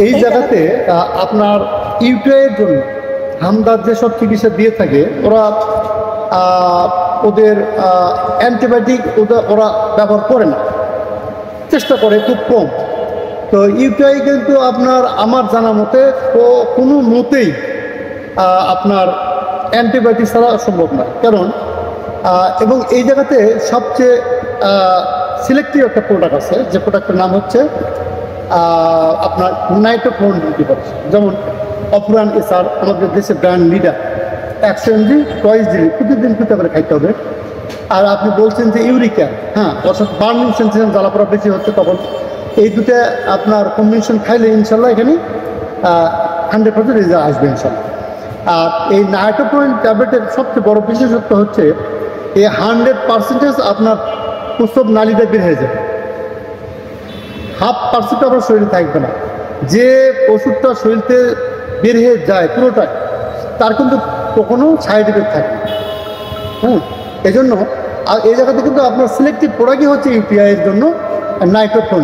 এই জায়গাতে আপনার ইউটিআইয়ের জন্য হামদার যেসব চিকিৎসা দিয়ে থাকে ওরা ওদের অ্যান্টিবায়োটিক ওরা ব্যবহার করে না, চেষ্টা করে খুব কম। তো ইউটিআই কিন্তু আপনার আমার জানা মতে কোনো মতেই আপনার অ্যান্টিবায়োটিক ছাড়া সম্ভব না, কারণ এবং এই জায়গাতে সবচেয়ে সিলেক্টিভ একটা প্রোডাক্ট আছে, যে প্রোডাক্টের নাম হচ্ছে আপনার নাইট্রোফ্লোন ডিভাইস। যেমন অফুরান এসআর আমাদের দেশে ব্র্যান্ড লিডার, 100 mg টয়েস দিলে প্রতিদিন 2টা করে খাইতে হবে। আর আপনি বলছেন যে ইউরিকা, হ্যাঁ, অর্থাৎ বার্নিং সেন্সেশন জ্বালাপোড়া বেশি হচ্ছে, তখন এই দুটো আপনার কম্বিনেশন খাইলে ইনশাল্লাহ এখানে 100% রেজাল্ট আসবে ইনশাল্লাহ। আর এই নাইট্রোফ্লোন ট্যাবলেটের সবচেয়ে বড় বিশেষত্ব হচ্ছে এই 100% আপনার প্রস্রাব নালীতে বের হয়ে যাবে, 0.5% আপনার শরীরে থাকবে না। যে ওষুধটা শরীরতে বের হয়ে যায় পুরোটাই, তার কিন্তু কখনো সাইড এফেক্ট থাকে না। হ্যাঁ, এই জন্য এই জায়গাতে কিন্তু আপনার সিলেক্টিভ প্রোডাক্টই হচ্ছে ইউটিআই এর জন্য নাইট্রোফ্লোন।